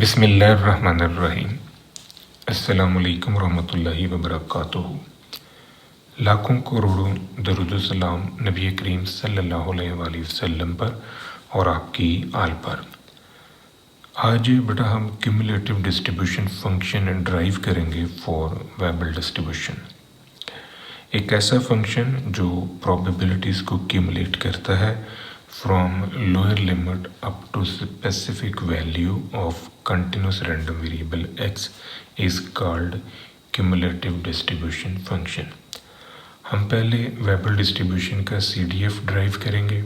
बिस्मिल्लाहिर्रहमानिर्रहीम। अस्सलामुअलैकुम रहमतुल्लाहि व बरकातुहू। लाखों करोड़ों दरूद सलाम नबी करीम सल्लल्लाहु अलैहि वसल्लम पर और आपकी आल पर। आज बेटा हम क्यूमुलेटिव डिस्ट्रीब्यूशन फंक्शन ड्राइव करेंगे फॉर वेबल डिस्ट्रीब्यूशन। एक ऐसा फंक्शन जो प्रोबेबिलिटीज़ को क्यूमुलेट करता है from lower limit up to specific value of continuous random variable x is called cumulative distribution function। हम पहले वेबल डिस्ट्रीब्यूशन का CDF ड्राइव करेंगे,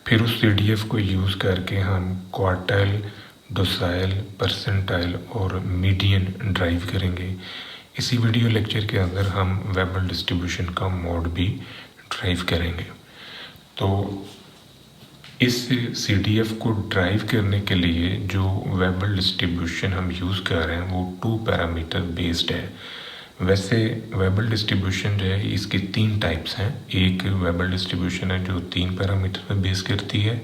फिर उस CDF को यूज़ करके हम क्वार्टाइल, डोसाइल, परसेंटाइल और मीडियन ड्राइव करेंगे। इसी वीडियो लेक्चर के अंदर हम वेबल डिस्ट्रीब्यूशन का मोड भी ड्राइव करेंगे। तो इस CDF को ड्राइव करने के लिए जो वेबल डिस्ट्रीब्यूशन हम यूज़ कर रहे हैं वो 2 पैरामीटर बेस्ड है। वैसे वेबल डिस्ट्रीब्यूशन जो है इसकी 3 टाइप्स हैं। एक वेबल डिस्ट्रीब्यूशन है जो 3 पैरामीटर पे बेस करती है,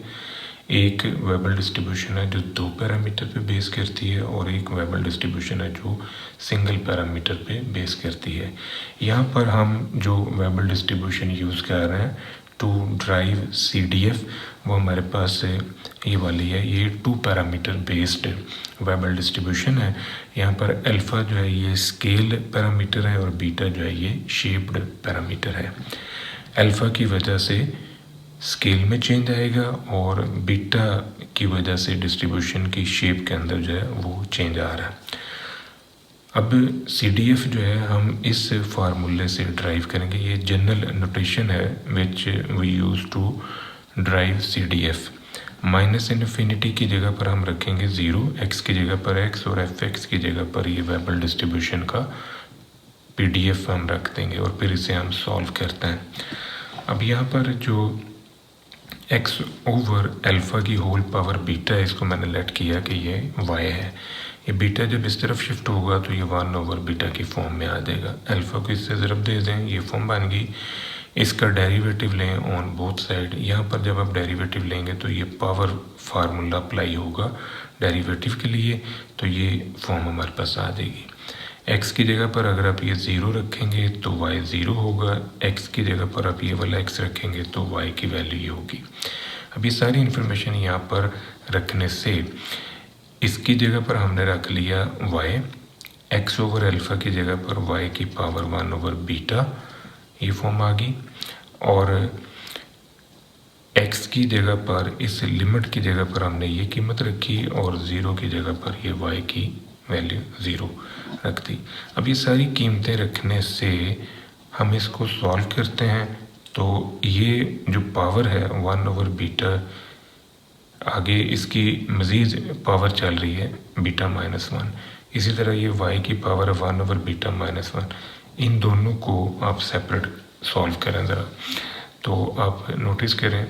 एक वेबल डिस्ट्रीब्यूशन है जो 2 पैरामीटर पे बेस करती है, और एक वेबल डिस्ट्रीब्यूशन है जो सिंगल पैरामीटर पे बेस करती है। यहाँ पर हम जो वेबल डिस्ट्रीब्यूशन यूज़ कर रहे हैं टू ड्राइव CDF वो हमारे पास ये वाली है। ये 2 पैरामीटर बेस्ड वेबल डिस्ट्रीब्यूशन है। यहाँ पर अल्फ़ा जो है ये स्केल पैरामीटर है और बीटा जो है ये शेप्ड पैरामीटर है। अल्फ़ा की वजह से स्केल में चेंज आएगा और बीटा की वजह से डिस्ट्रीब्यूशन की शेप के अंदर जो है वो चेंज आ रहा है। अब CDF जो है हम इस फार्मूले से ड्राइव करेंगे। ये जनरल नोटेशन है which we use to drive CDF। Minus infinity की जगह पर हम रखेंगे 0, x की जगह पर x और fx की जगह पर ये वेबल डिस्ट्रीब्यूशन का PDF हम रख देंगे और फिर इसे हम सॉल्व करते हैं। अब यहाँ पर जो x ओवर अल्फ़ा की होल पावर बीटा है इसको मैंने लेट किया कि ये y है। ये बीटा जब इस तरफ शिफ्ट होगा तो ये 1 ओवर बीटा की फॉर्म में आ जाएगा। अल्फ़ा को इससे ज़रब दे दें, ये फॉर्म बन गई। इसका डेरिवेटिव लें ऑन बोथ साइड। यहाँ पर जब आप डेरिवेटिव लेंगे तो ये पावर फार्मूला अप्लाई होगा डेरिवेटिव के लिए, तो ये फॉर्म हमारे पास आ जाएगी। x की जगह पर अगर आप ये 0 रखेंगे तो y 0 होगा, x की जगह पर आप ये वाला x रखेंगे तो y की वैल्यू ये होगी। अब ये सारी इन्फॉर्मेशन यहाँ पर रखने से इसकी जगह पर हमने रख लिया y, x ओवर अल्फ़ा की जगह पर y की पावर 1 ओवर बीटा, ये फॉर्म आ गई। और x की जगह पर इस लिमिट की जगह पर हमने ये कीमत रखी और 0 की जगह पर ये y की वैल्यू 0 रख दी। अब ये सारी कीमतें रखने से हम इसको सॉल्व करते हैं तो ये जो पावर है 1 ओवर बीटा, आगे इसकी मज़ीद पावर चल रही है बीटा -1। इसी तरह ये y की पावर 1 ओवर बीटा -1। इन दोनों को आप सेपरेट सॉल्व करें ज़रा, तो आप नोटिस करें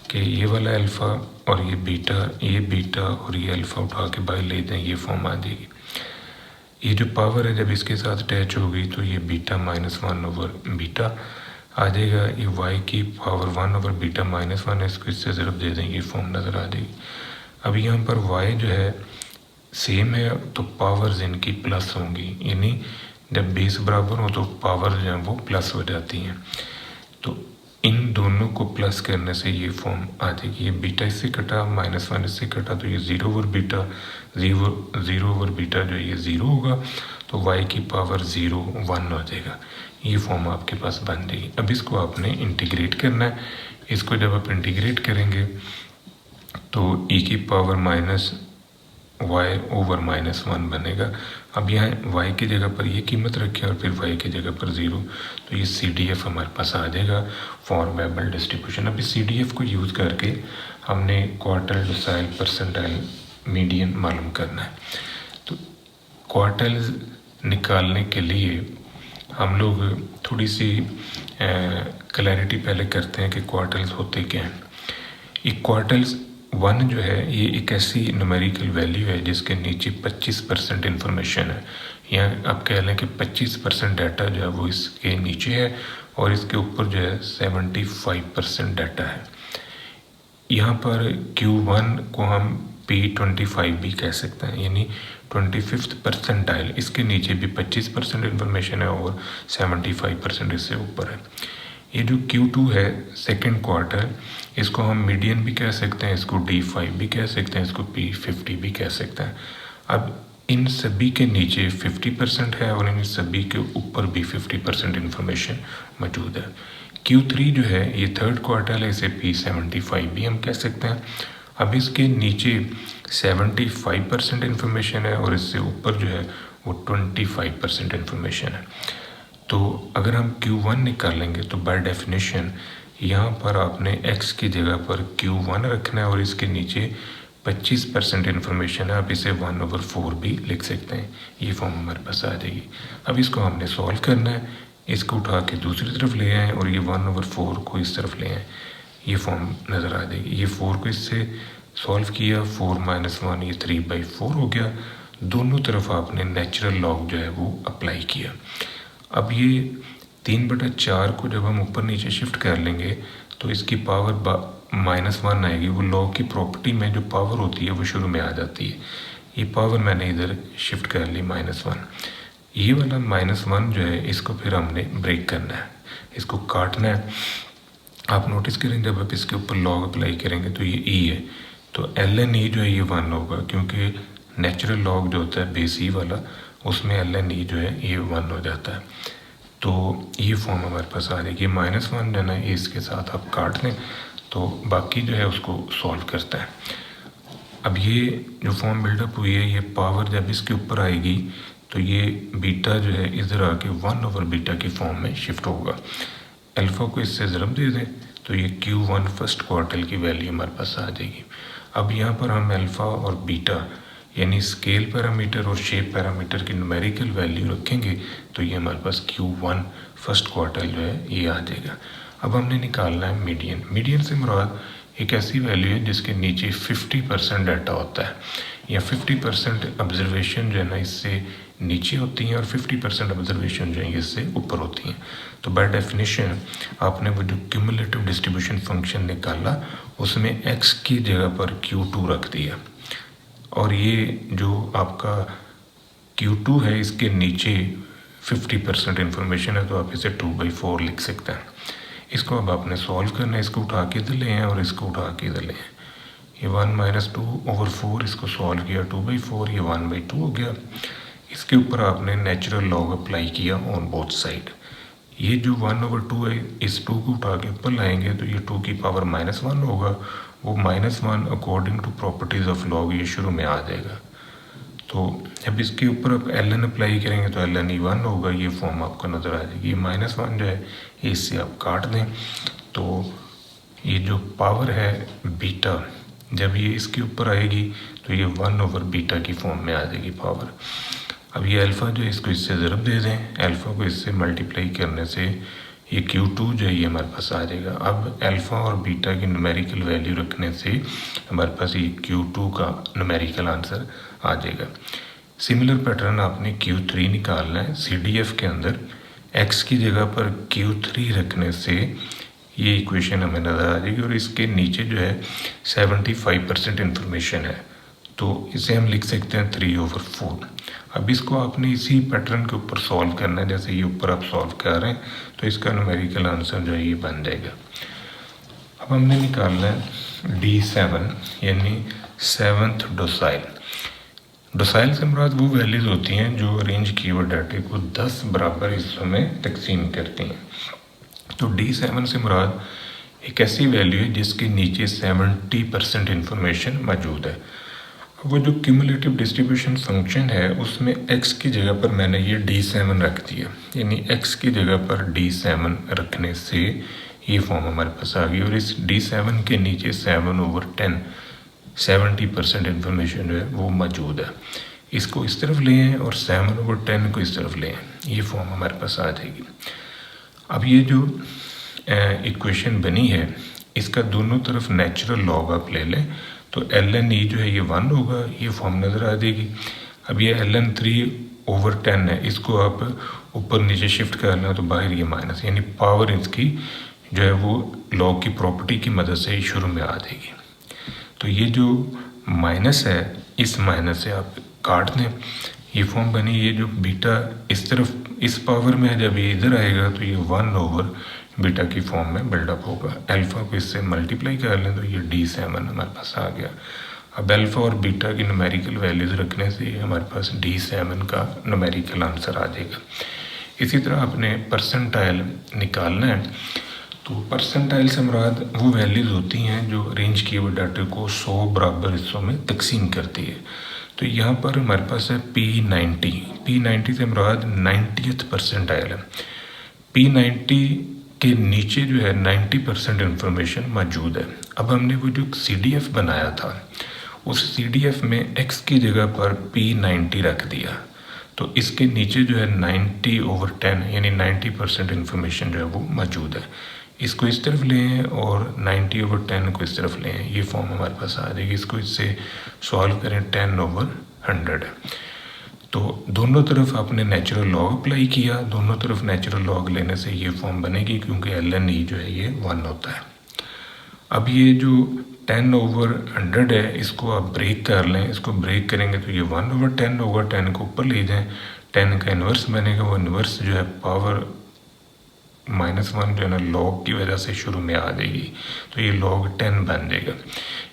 कि ये वाला अल्फ़ा और ये बीटा और ये अल्फ़ा उठा के बाहर ले दें, ये फॉर्म आ जाएगी। ये जो पावर है जब इसके साथ अटैच होगी तो ये बीटा -1 ओवर बीटा आ जाएगा। ये y की पावर 1 ओवर बीटा -1 है, इसको इससे ज़रब दे दें, ये फॉर्म नज़र आ जाएगी। अब यहाँ पर y जो है सेम है तो पावर्स इनकी प्लस होंगी, यानी जब बेस बराबर हो तो पावर जो है वो प्लस हो जाती हैं। तो इन दोनों को प्लस करने से ये फॉर्म आ जाएगी। ये बीटा इससे कटा, -1 इससे कटा, तो ये 0 ओवर बीटा 0 ओवर बीटा जो ये 0 होगा, तो y की पावर 0 1 हो जाएगा। ये फॉर्म आपके पास बन जाएगी। अब इसको आपने इंटीग्रेट करना है। इसको जब आप इंटीग्रेट करेंगे तो e की पावर y ओवर -1 बनेगा। अब यहाँ y की जगह पर ये कीमत रखें और फिर y की जगह पर 0, तो ये CDF हमारे पास आ जाएगा फॉर वेबल डिस्ट्रीब्यूशन। अब इस CDF को यूज़ करके हमने क्वार्टाइल, डोसाइल, परसेंटाइल, मीडियन मालूम करना है। तो क्वार्टाइल निकालने के लिए हम लोग थोड़ी सी क्लैरिटी पहले करते हैं कि क्वार्टाइल्स होते क्या हैं। ये क्वार्टाइल्स 1 जो है ये एक ऐसी न्यूमेरिकल वैल्यू है जिसके नीचे 25% इन्फॉर्मेशन है। यहाँ आप कह लें कि 25% डाटा जो है वो इसके नीचे है और इसके ऊपर जो है 75% डाटा है। यहाँ पर Q1 को हम P25 भी कह सकते हैं, यानी 25th परसेंटाइल। इसके नीचे भी 25% इन्फॉर्मेशन है और 75% इससे ऊपर है। ये जो Q2 है सेकेंड क्वार्टर, इसको हम मीडियन भी कह सकते हैं, इसको D5 भी कह सकते हैं, इसको P50 भी कह सकते हैं। अब इन सभी के नीचे 50% है और इन सभी के ऊपर भी 50% इन्फॉर्मेशन मौजूद है। Q3 जो है ये थर्ड क्वार्टर है, इसे P75 भी हम कह सकते हैं। अब इसके नीचे 75% इन्फॉर्मेशन है और इससे ऊपर जो है वो 25% इन्फॉर्मेशन है। तो अगर हम Q1 निकालेंगे तो बाय डेफिनेशन यहाँ पर आपने x की जगह पर Q1 रखना है और इसके नीचे 25% इन्फॉर्मेशन है। आप इसे 1/4 भी लिख सकते हैं, ये फॉर्म हमारे पास आ जाएगी। अब इसको हमने सॉल्व करना है, इसको उठा के दूसरी तरफ ले आएँ और ये 1/4 को इस तरफ ले आएँ, ये फॉर्म नज़र आ जाएगी। ये 4 को इससे सॉल्व किया, 4 - 1 ये 3/4 हो गया। दोनों तरफ आपने नेचुरल लॉग जो है वो अप्लाई किया। अब ये 3/4 को जब हम ऊपर नीचे शिफ्ट कर लेंगे तो इसकी पावर -1 आएगी। वो लॉग की प्रॉपर्टी में जो पावर होती है वो शुरू में आ जाती है। ये पावर मैंने इधर शिफ्ट कर ली -1। ये वाला -1 जो है इसको फिर हमने ब्रेक करना है, इसको काटना है। आप नोटिस करें जब आप इसके ऊपर लॉग अप्लाई करेंगे तो ये ई है, तो ln e जो है ये 1 होगा, क्योंकि नेचुरल लॉग जो होता है बेस ई वाला उसमें ln e जो है ये 1 हो जाता है। तो ये फॉर्म हमारे पास आ जाएगी। -1 जो है ना इसके साथ आप काट लें तो बाकी जो है उसको सॉल्व करता है। अब ये जो फॉर्म बिल्डअप हुई है, ये पावर जब इसके ऊपर आएगी तो ये बीटा जो है इधर आके 1/β की फॉर्म में शिफ्ट होगा। अल्फ़ा को इससे ज़रब दे दें तो ये Q1 फर्स्ट क्वार्टर की वैल्यू हमारे पास आ जाएगी। अब यहाँ पर हम अल्फ़ा और बीटा यानी स्केल पैरामीटर और शेप पैरामीटर की न्यूमेरिकल वैल्यू रखेंगे तो ये हमारे पास Q1 फर्स्ट क्वार्टर जो है ये आ जाएगा। अब हमने निकालना है मीडियन। मीडियन से मुराद एक ऐसी वैल्यू है जिसके नीचे 50% डाटा होता है, या 50% ऑब्जर्वेशन जो है ना इससे नीचे होती हैं और 50% ऑब्जर्वेशन जो है इससे ऊपर होती हैं। तो बाय डेफिनेशन आपने वो जो क्यूमुलेटिव डिस्ट्रीब्यूशन फंक्शन निकाला उसमें x की जगह पर Q2 रख दिया, और ये जो आपका Q2 है इसके नीचे 50% इन्फॉर्मेशन है, तो आप इसे 2/4 लिख सकते हैं। इसको अब आपने सॉल्व करना है, इसको उठा के इधर ले हैं और इसको उठा के इधर ले हैं। ये 1 - 2/4 इसको सॉल्व किया 2/4, ये 1/2 हो गया। इसके ऊपर आपने नेचुरल लॉग अप्लाई किया ऑन बोथ साइड। ये जो 1/2 है इस 2 को उठा के ऊपर लाएंगे तो ये 2 की पावर -1 होगा। वो -1 according to properties of log ये शुरू में आ जाएगा। तो जब इसके ऊपर आप ln अप्लाई करेंगे तो ln e 1 होगा, ये फॉर्म आपको नज़र आ जाएगी। -1 जो है इससे आप काट दें तो ये जो पावर है बीटा, जब ये इसके ऊपर आएगी तो ये 1/β की फॉर्म में आ जाएगी पावर। अब ये अल्फ़ा जो है इसको इससे ज़रब दे दें, अल्फ़ा को इससे मल्टीप्लाई करने से ये Q2 जो है ये हमारे पास आ जाएगा। अब अल्फ़ा और बीटा की न्यूमेरिकल वैल्यू रखने से हमारे पास ये Q2 का न्यूमेरिकल आंसर आ जाएगा। सिमिलर पैटर्न आपने Q3 निकालना है। CDF के अंदर x की जगह पर Q3 रखने से ये इक्वेशन हमें नज़र आ जाएगी, और इसके नीचे जो है 75% इन्फॉर्मेशन है, तो इसे हम लिख सकते हैं 3/4। अब इसको आपने इसी पैटर्न के ऊपर सॉल्व करना है, जैसे ये ऊपर आप सॉल्व कर रहे हैं तो इसका न्यूमेरिकल आंसर जो है ये बन जाएगा। अब हमने निकालना है D7 यानी 7th डोसाइल। डोसाइल से मुराद वो वैल्यूज़ होती हैं जो अरेंज किए हुए डाटे को 10 बराबर हिस्सों में तकसीम करती हैं। तो D7 से मुराद एक ऐसी वैल्यू है जिसके नीचे 70% इन्फॉर्मेशन मौजूद है। वो जो क्यूमुलेटिव डिस्ट्रीब्यूशन फंक्शन है उसमें x की जगह पर मैंने ये D7 रख दिया, यानी x की जगह पर D7 रखने से ये फॉर्म हमारे पास आ गई। और इस D7 के नीचे 7/10 70% इन्फॉर्मेशन जो है वो मौजूद है। इसको इस तरफ ले आएँ और 7/10 को इस तरफ ले आएँ, ये फॉर्म हमारे पास आ जाएगी। अब ये जो इक्वेशन बनी है इसका दोनों तरफ नेचुरल लॉग आप ले लें तो ln e जो है ये 1 होगा, ये फॉर्म नज़र आ जाएगी। अब ये ln 3/10 है, इसको आप ऊपर नीचे शिफ्ट करना तो बाहर ये माइनस, यानी पावर इसकी जो है वो लॉग की प्रॉपर्टी की मदद से ही शुरू में आ जाएगी। तो ये जो माइनस है इस माइनस से आप काट दें, ये फॉर्म बनी। ये जो बीटा इस तरफ इस पावर में है, जब ये इधर आएगा तो ये 1 ओवर बीटा की फॉर्म में बिल्डअप होगा। अल्फ़ा को इससे मल्टीप्लाई कर लें तो ये D7 हमारे पास आ गया। अब अल्फ़ा और बीटा की न्यूमेरिकल वैल्यूज़ रखने से हमारे पास D7 का न्यूमेरिकल आंसर आ जाएगा। इसी तरह आपने परसेंटाइल निकालना है, तो परसेंटाइल से मुराद वो वैल्यूज़ होती हैं जो अरेंज किए हुए डाटा को 100 बराबर हिस्सों में तकसीम करती है। तो यहाँ पर हमारे पास है P90 से मुराद 90th परसेंटाइल है। P90 के नीचे जो है 90% इंफॉर्मेशन मौजूद है। अब हमने वो जो CDF बनाया था, उस CDF में x की जगह पर P90 रख दिया, तो इसके नीचे जो है 90/10 यानी 90% इंफॉर्मेशन जो है वो मौजूद है। इसको इस तरफ लें और 90/10 को इस तरफ लें, ये फॉर्म हमारे पास आ जाएगी। इसको इससे सॉल्व करें, 10/100 है। तो दोनों तरफ आपने नेचुरल लॉग अप्लाई किया, दोनों तरफ नेचुरल लॉग लेने से ये फॉर्म बनेगी, क्योंकि ln जो है ये 1 होता है। अब ये जो 10/100 है, इसको आप ब्रेक कर लें। इसको ब्रेक करेंगे तो ये 1/10 होगा। 10 को ऊपर ले जाएं, 10 का इन्वर्स बनेगा। वो इन्वर्स जो है पावर -1 जो है ना लॉग की वजह से शुरू में आ जाएगी, तो ये log 10 बन जाएगा।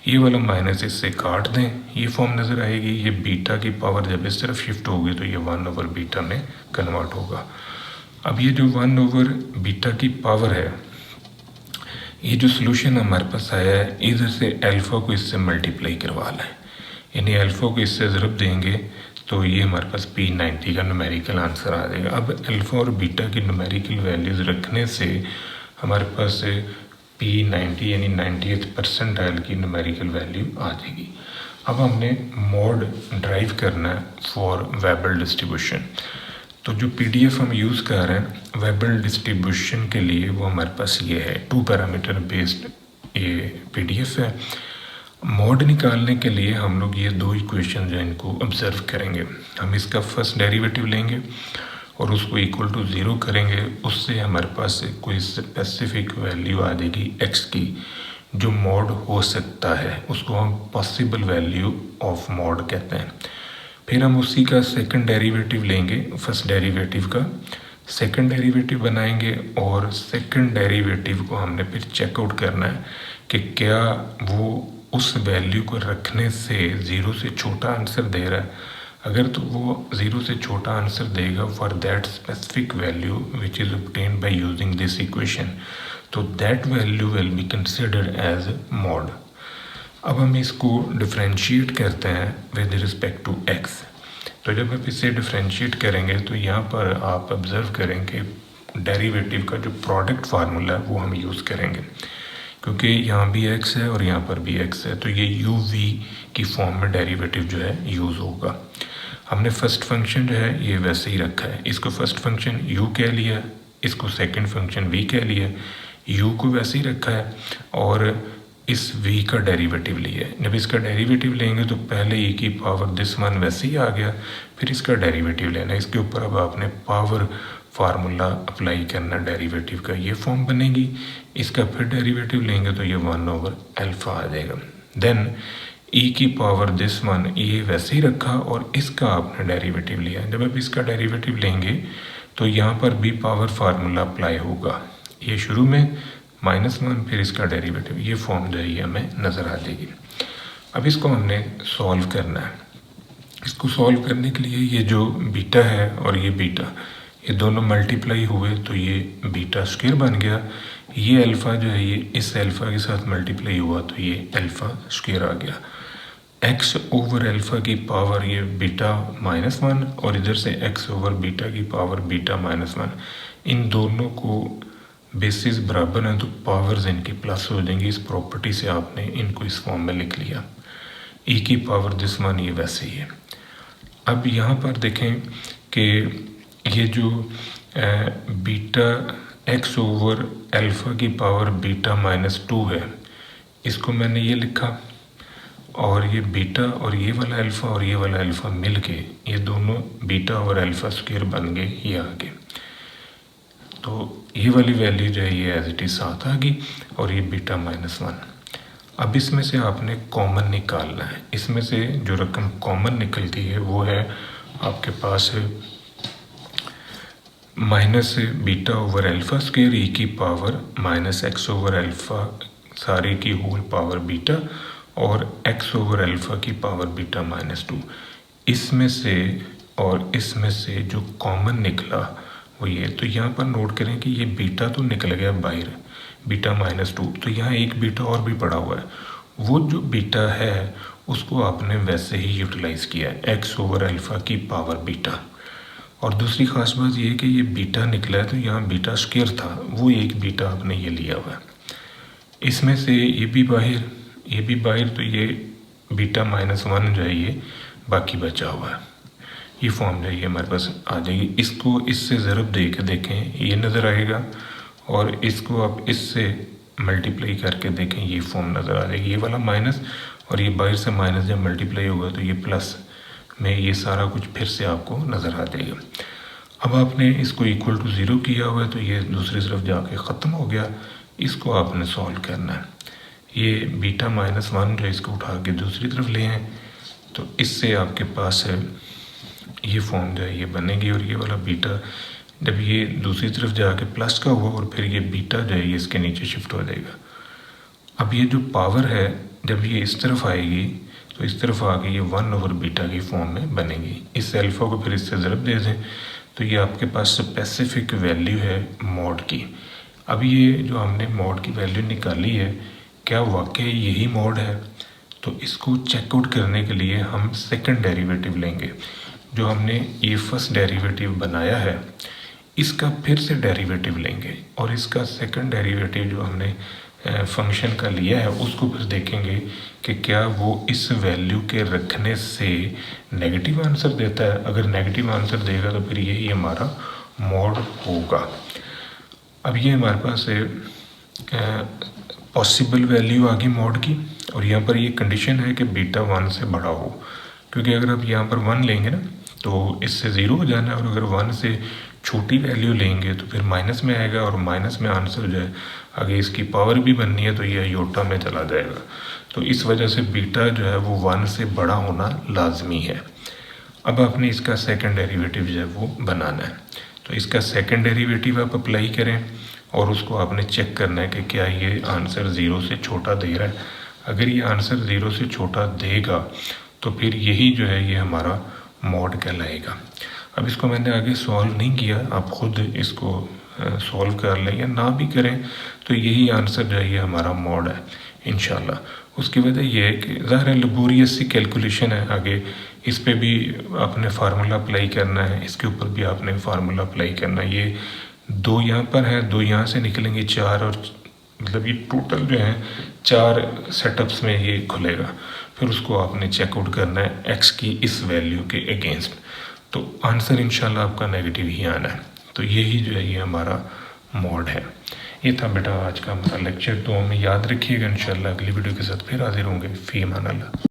ये वाला माइनस इससे काट दें, ये फॉर्म नज़र आएगी। ये बीटा की पावर जब इस तरफ शिफ्ट होगी तो ये 1/बीटा में कन्वर्ट होगा। अब ये जो 1/बीटा की पावर है, ये जो सोल्यूशन हमारे पास आया है, इधर से अल्फ़ा को इससे मल्टीप्लाई करवा लें, यानी अल्फ़ा को इससे ज़रब देंगे तो ये हमारे पास P90 का न्यूमेरिकल आंसर आ जाएगा। अब अल्फ़ा और बीटा की न्यूमेरिकल वैल्यूज़ रखने से हमारे पास P90 यानी 90th परसेंटाइल की न्यूमेरिकल वैल्यू आ जाएगी। अब हमने मोड ड्राइव करना है फॉर वेबल डिस्ट्रीब्यूशन। तो जो PDF हम यूज़ कर रहे हैं वेबल डिस्ट्रीब्यूशन के लिए, वो हमारे पास ये है 2 पैरामीटर बेस्ड ये PDF है। मोड निकालने के लिए हम लोग ये 2 इक्वेशन जो इनको ऑब्जर्व करेंगे। हम इसका फर्स्ट डेरिवेटिव लेंगे और उसको इक्वल टू 0 करेंगे। उससे हमारे पास कोई स्पेसिफिक वैल्यू आ जाएगी x की जो मोड हो सकता है, उसको हम पॉसिबल वैल्यू ऑफ मोड कहते हैं। फिर हम उसी का सेकंड डेरिवेटिव लेंगे, फर्स्ट डेरिवेटिव का सेकंड डेरिवेटिव बनाएंगे और सेकंड डेरिवेटिव को हमने फिर चेकआउट करना है कि क्या वो उस वैल्यू को रखने से 0 से छोटा आंसर दे रहा है। अगर तो वो 0 से छोटा आंसर देगा for that specific value which is obtained by using this equation, तो that value will be considered as mode. अब हम इसको डिफ्रेंशिएट करते हैं विद रिस्पेक्ट टू x। तो जब आप इसे डिफ्रेंशिएट करेंगे तो यहाँ पर आप ऑब्जर्व करेंगे डेरिवेटिव का जो प्रोडक्ट फार्मूला है वो हम यूज़ करेंगे, क्योंकि यहाँ भी x है और यहाँ पर भी x है, तो ये uv की फॉर्म में डेरिवेटिव जो है यूज़ होगा। हमने फर्स्ट फंक्शन जो है ये वैसे ही रखा है, इसको फर्स्ट फंक्शन u कह लिया, इसको सेकंड फंक्शन v कह लिया, u को वैसे ही रखा है और इस v का डेरिवेटिव लिया है। जब इसका डेरिवेटिव लेंगे तो पहले e की पावर दिस वन वैसे ही आ गया, फिर इसका डेरिवेटिव लेना, इसके ऊपर अब आपने पावर फार्मूला अप्लाई करना डेरिवेटिव का, ये फॉर्म बनेगी। इसका फिर डेरिवेटिव लेंगे तो ये 1/अल्फ़ा आ जाएगा। देन e की पावर दिस वन ये वैसे ही रखा और इसका आपने डेरिवेटिव लिया। जब आप इसका डेरिवेटिव लेंगे तो यहाँ पर भी पावर फार्मूला अप्लाई होगा, ये शुरू में -1 फिर इसका डेरिवेटिव, ये फॉर्म जो है ये हमें नज़र आ जाएगी। अब इसको हमने सॉल्व करना है। इसको सॉल्व करने के लिए ये जो बीटा है और ये बीटा ये दोनों मल्टीप्लाई हुए तो ये बीटा स्क्वायर बन गया। ये अल्फ़ा जो है ये इस अल्फ़ा के साथ मल्टीप्लाई हुआ तो ये अल्फ़ा स्क्वायर आ गया। x/अल्फ़ा की पावर ये बीटा -1 और इधर से x/बीटा की पावर बीटा -1, इन दोनों को बेसिस बराबर हैं तो पावर्स इनकी प्लस हो जाएंगी। इस प्रॉपर्टी से आपने इनको इस फॉर्म में लिख लिया। e की पावर दिस वन ये वैसे ही है। अब यहाँ पर देखें कि ये जो बीटा x/अल्फ़ा की पावर बीटा -2 है, इसको मैंने ये लिखा और ये बीटा और ये वाला अल्फ़ा और ये वाला अल्फ़ा मिल के ये दोनों बीटा और अल्फ़ा स्क्वायर बन गए ये आगे। तो ये वाली वैल्यू जो है ये एज इट इज़ साथ आ गई और ये बीटा -1। अब इसमें से आपने कॉमन निकालना है। इसमें से जो रकम कॉमन निकलती है वो है आपके पास minus beta over alpha square E की power minus X over alpha सारे की होल पावर बीटा और x ओवर अल्फ़ा की पावर बीटा -2। इसमें से और इसमें से जो कॉमन निकला वो ये, तो यहाँ पर नोट करें कि ये बीटा तो निकल गया बाहर, बीटा -2, तो यहाँ एक बीटा और भी पड़ा हुआ है। वो जो बीटा है उसको आपने वैसे ही यूटिलाइज़ किया है, x ओवर अल्फ़ा की पावर बीटा। और दूसरी ख़ास बात ये है कि ये बीटा निकला है तो यहाँ बीटा स्क्वायर था, वो एक बीटा आपने ये लिया हुआ है। इसमें से ये भी बाहर, तो ये बीटा -1 जो है ये बाकी बचा हुआ है। ये फॉर्म जो है हमारे पास आ जाएगी। इसको इससे ज़रूर दे के देखें, ये नज़र आएगा, और इसको आप इससे मल्टीप्लाई करके देखें, ये फॉर्म नज़र आ जाएगी। ये वाला माइनस और ये बाहर से माइनस जब मल्टीप्लाई होगा तो ये प्लस में ये सारा कुछ फिर से आपको नज़र आ जाएगा। अब आपने इसको इक्वल टू 0 किया हुआ है तो ये दूसरी तरफ जाके ख़त्म हो गया। इसको आपने सॉल्व करना है। ये बीटा -1 जो इसको उठा के दूसरी तरफ ले आए तो इससे आपके पास है ये फॉर्म जो है ये बनेगी, और ये वाला बीटा जब ये दूसरी तरफ जाके प्लस का हुआ और फिर ये बीटा जो है ये इसके नीचे शिफ्ट हो जाएगा। अब ये जो पावर है जब ये इस तरफ आएगी तो इस तरफ आके ये 1 ओवर बीटा की फॉर्म में बनेगी। इस अल्फ़ा को फिर इससे ज़रब दे दें तो ये आपके पास स्पेसिफिक वैल्यू है मॉड की। अब ये जो हमने मॉड की वैल्यू निकाली है, क्या वाकई यही मॉड है? तो इसको चेकआउट करने के लिए हम सेकंड डेरिवेटिव लेंगे। जो हमने ये फर्स्ट डेरिवेटिव बनाया है इसका फिर से डेरिवेटिव लेंगे, और इसका सेकंड डेरिवेटिव जो हमने फंक्शन का लिया है उसको फिर देखेंगे कि क्या वो इस वैल्यू के रखने से नेगेटिव आंसर देता है। अगर नेगेटिव आंसर देगा तो फिर यही हमारा मॉड होगा। अब ये हमारे पास पॉसिबल वैल्यू आ गई मॉड की, और यहाँ पर ये कंडीशन है कि बीटा 1 से बड़ा हो, क्योंकि अगर आप यहाँ पर 1 लेंगे ना तो इससे 0 हो जाना है, और अगर 1 से छोटी वैल्यू लेंगे तो फिर माइनस में आएगा, और माइनस में आंसर जो है आगे इसकी पावर भी बननी है तो ये योटा में चला जाएगा। तो इस वजह से बीटा जो है वो 1 से बड़ा होना लाजमी है। अब आपने इसका सेकंड डेरिवेटिव जो है वो बनाना है, तो इसका सेकंड डेरिवेटिव आप अप्लाई करें और उसको आपने चेक करना है कि क्या ये आंसर 0 से छोटा दे रहा है। अगर ये आंसर 0 से छोटा देगा तो फिर यही जो है ये हमारा मॉड कहलाएगा। अब इसको मैंने आगे सॉल्व नहीं किया, आप खुद इसको सॉल्व कर लें या ना भी करें तो यही आंसर जो है ये हमारा मॉड है इंशाल्लाह। उसकी वजह यह है कि ज़ाहिर लेबोरियस सी कैलकुलेशन है, आगे इस पे भी आपने फार्मूला अप्लाई करना है, इसके ऊपर भी आपने फार्मूला अप्लाई करना है। ये 2 यहाँ पर है, 2 यहाँ से निकलेंगे 4, और मतलब ये टोटल जो है 4 सेटअप्स में ये खुलेगा। फिर उसको आपने चेकआउट करना है एक्स की इस वैल्यू के अगेंस्ट, तो आंसर इंशाल्लाह आपका नेगेटिव ही आना है। तो यही जो है ये हमारा मॉड है। ये था बेटा आज का हमारा लेक्चर, तो हमें याद रखिएगा। इंशाल्लाह अगली वीडियो के साथ फिर हाजिर होंगे। फ़ी अमान अल्लाह।